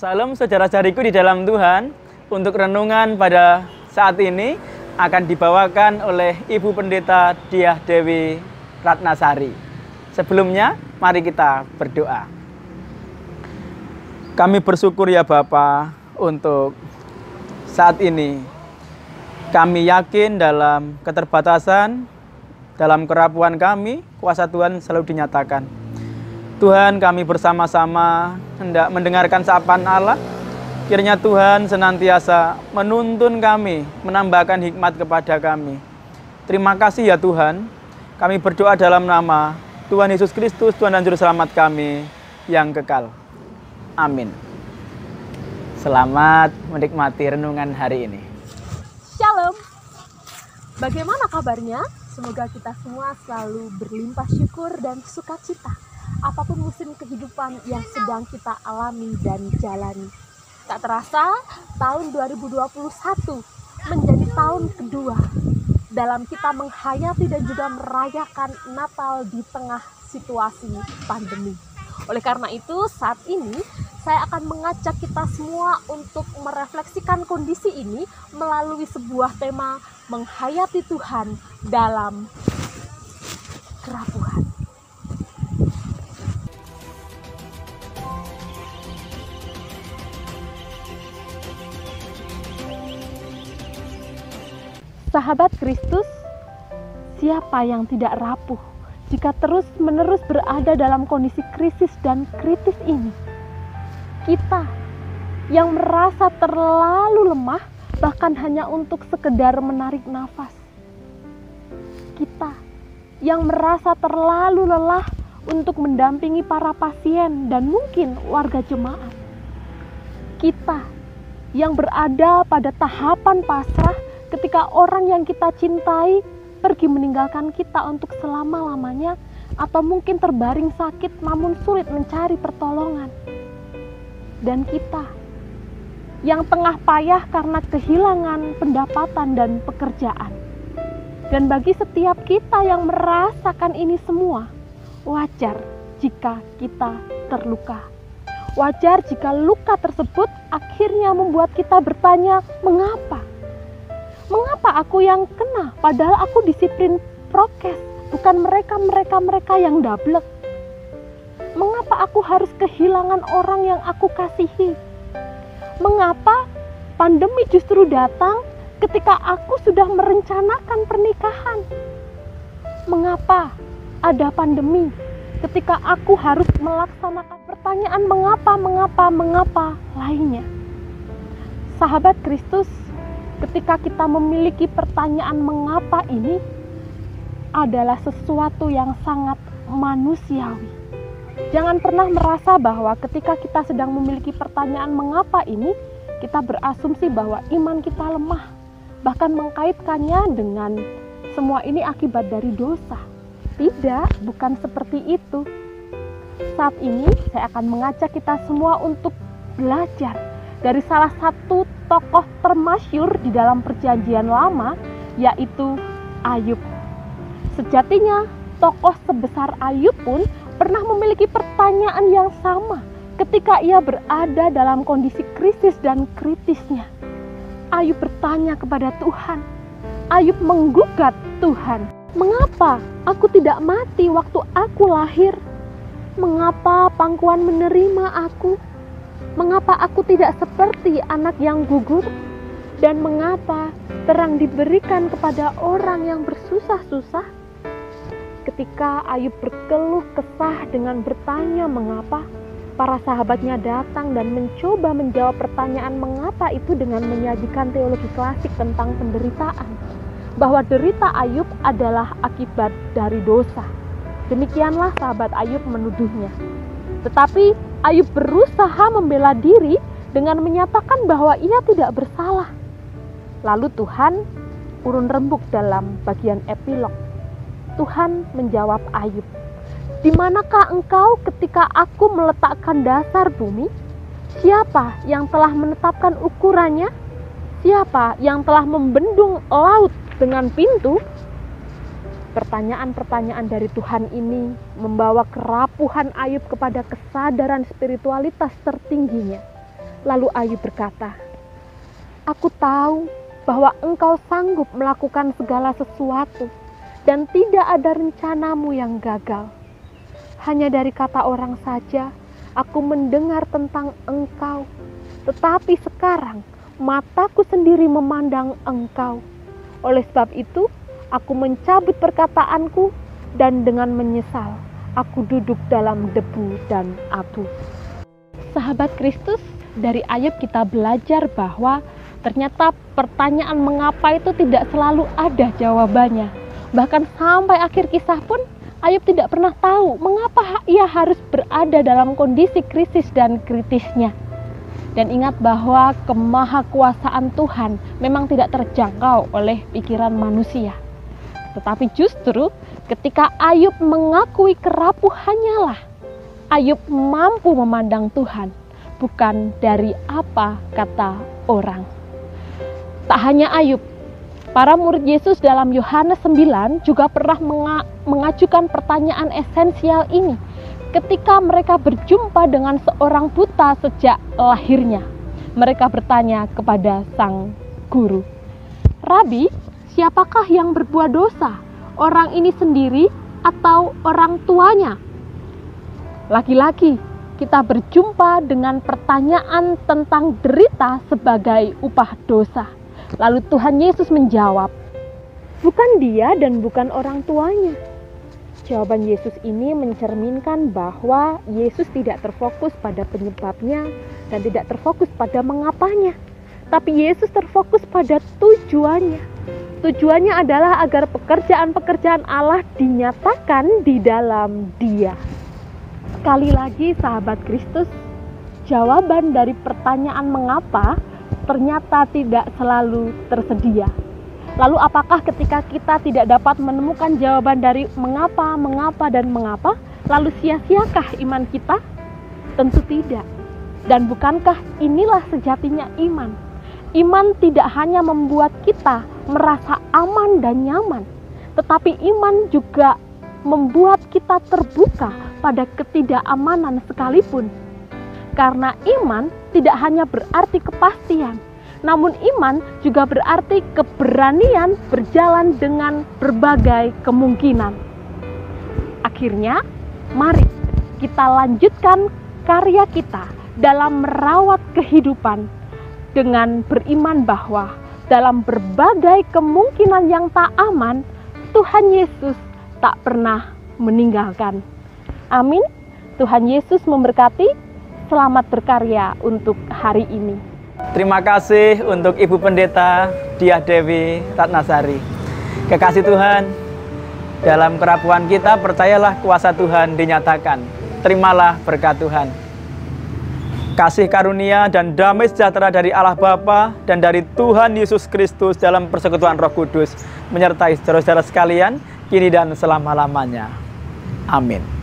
Salam saudara-saudariku di dalam Tuhan. Untuk renungan pada saat ini akan dibawakan oleh Ibu Pendeta Diah Dewi Ratnasari. Sebelumnya, mari kita berdoa. Kami bersyukur ya Bapa untuk saat ini. Kami yakin dalam keterbatasan, dalam kerapuan kami, kuasa Tuhan selalu dinyatakan. Tuhan, kami bersama-sama hendak mendengarkan sapaan Allah. Kiranya Tuhan senantiasa menuntun kami, menambahkan hikmat kepada kami. Terima kasih ya Tuhan. Kami berdoa dalam nama Tuhan Yesus Kristus, Tuhan dan Juru Selamat kami yang kekal. Amin. Selamat menikmati renungan hari ini. Shalom. Bagaimana kabarnya? Semoga kita semua selalu berlimpah syukur dan sukacita. Apapun musim kehidupan yang sedang kita alami dan jalani. Tak terasa, tahun 2021 menjadi tahun kedua dalam kita menghayati dan juga merayakan Natal di tengah situasi pandemi. Oleh karena itu, saat ini saya akan mengajak kita semua untuk merefleksikan kondisi ini melalui sebuah tema menghayati Tuhan dalam kerapuhan. Sahabat Kristus, siapa yang tidak rapuh jika terus-menerus berada dalam kondisi krisis dan kritis ini? Kita yang merasa terlalu lemah bahkan hanya untuk sekedar menarik nafas. Kita yang merasa terlalu lelah untuk mendampingi para pasien dan mungkin warga jemaat. Kita yang berada pada tahapan pasrah ketika orang yang kita cintai pergi meninggalkan kita untuk selama-lamanya atau mungkin terbaring sakit namun sulit mencari pertolongan. Dan kita yang tengah payah karena kehilangan pendapatan dan pekerjaan. Dan bagi setiap kita yang merasakan ini semua, wajar jika kita terluka. Wajar jika luka tersebut akhirnya membuat kita bertanya, mengapa? Mengapa aku yang kena padahal aku disiplin prokes, bukan mereka yang dablek? Mengapa aku harus kehilangan orang yang aku kasihi? Mengapa pandemi justru datang ketika aku sudah merencanakan pernikahan? Mengapa ada pandemi ketika aku harus melaksanakan pertanyaan mengapa lainnya? Sahabat Kristus, ketika kita memiliki pertanyaan mengapa ini adalah sesuatu yang sangat manusiawi. Jangan pernah merasa bahwa ketika kita sedang memiliki pertanyaan mengapa ini, kita berasumsi bahwa iman kita lemah. Bahkan mengkaitkannya dengan semua ini akibat dari dosa. Tidak, bukan seperti itu. Saat ini saya akan mengajak kita semua untuk belajar dari salah satu tokoh termasyhur di dalam Perjanjian Lama, yaitu Ayub. Sejatinya, tokoh sebesar Ayub pun pernah memiliki pertanyaan yang sama ketika ia berada dalam kondisi krisis dan kritisnya. Ayub bertanya kepada Tuhan. Ayub menggugat Tuhan. Mengapa aku tidak mati waktu aku lahir? Mengapa pangkuan menerima aku? Mengapa aku tidak seperti anak yang gugur? Dan mengapa terang diberikan kepada orang yang bersusah-susah? Ketika Ayub berkeluh kesah dengan bertanya mengapa, para sahabatnya datang dan mencoba menjawab pertanyaan mengapa itu dengan menyajikan teologi klasik tentang penderitaan. Bahwa derita Ayub adalah akibat dari dosa. Demikianlah sahabat Ayub menuduhnya. Tetapi Ayub berusaha membela diri dengan menyatakan bahwa ia tidak bersalah. Lalu Tuhan urun rembuk dalam bagian epilog. Tuhan menjawab Ayub, "Di manakah engkau ketika aku meletakkan dasar bumi? Siapa yang telah menetapkan ukurannya? Siapa yang telah membendung laut dengan pintu?" Pertanyaan-pertanyaan dari Tuhan ini membawa kerapuhan Ayub kepada kesadaran spiritualitas tertingginya. Lalu Ayub berkata, "Aku tahu bahwa Engkau sanggup melakukan segala sesuatu dan tidak ada rencanamu yang gagal. Hanya dari kata orang saja aku mendengar tentang Engkau, tetapi sekarang mataku sendiri memandang Engkau. Oleh sebab itu, aku mencabut perkataanku dan dengan menyesal, aku duduk dalam debu dan abu." Sahabat Kristus, dari Ayub kita belajar bahwa ternyata pertanyaan mengapa itu tidak selalu ada jawabannya. Bahkan sampai akhir kisah pun Ayub tidak pernah tahu mengapa ia harus berada dalam kondisi krisis dan kritisnya. Dan ingat bahwa kemahakuasaan Tuhan memang tidak terjangkau oleh pikiran manusia. Tetapi justru ketika Ayub mengakui kerapuhannya lah, Ayub mampu memandang Tuhan, bukan dari apa kata orang. Tak hanya Ayub, para murid Yesus dalam Yohanes 9 juga pernah mengajukan pertanyaan esensial ini ketika mereka berjumpa dengan seorang buta sejak lahirnya. Mereka bertanya kepada sang guru, "Rabi, siapakah yang berbuat dosa? Orang ini sendiri atau orang tuanya?" Lagi-lagi kita berjumpa dengan pertanyaan tentang derita sebagai upah dosa. Lalu Tuhan Yesus menjawab, "Bukan dia dan bukan orang tuanya." Jawaban Yesus ini mencerminkan bahwa Yesus tidak terfokus pada penyebabnya dan tidak terfokus pada mengapanya. Tapi Yesus terfokus pada tujuannya. Tujuannya adalah agar pekerjaan-pekerjaan Allah dinyatakan di dalam Dia. Sekali lagi sahabat Kristus, jawaban dari pertanyaan mengapa ternyata tidak selalu tersedia. Lalu apakah ketika kita tidak dapat menemukan jawaban dari mengapa, lalu sia-siakah iman kita? Tentu tidak. Dan bukankah inilah sejatinya iman? Iman tidak hanya membuat kita merasa aman dan nyaman, tetapi iman juga membuat kita terbuka pada ketidakamanan sekalipun. Karena iman tidak hanya berarti kepastian, namun iman juga berarti keberanian berjalan dengan berbagai kemungkinan. Akhirnya, mari kita lanjutkan karya kita dalam merawat kehidupan dengan beriman bahwa dalam berbagai kemungkinan yang tak aman, Tuhan Yesus tak pernah meninggalkan. Amin. Tuhan Yesus memberkati. Selamat berkarya untuk hari ini. Terima kasih untuk Ibu Pendeta Diah Dewi Ratnasari. Kekasih Tuhan, dalam kerapuhan kita percayalah kuasa Tuhan dinyatakan. Terimalah berkat Tuhan. Kasih karunia dan damai sejahtera dari Allah Bapa dan dari Tuhan Yesus Kristus dalam persekutuan Roh Kudus menyertai saudara-saudara sekalian kini dan selama-lamanya. Amin.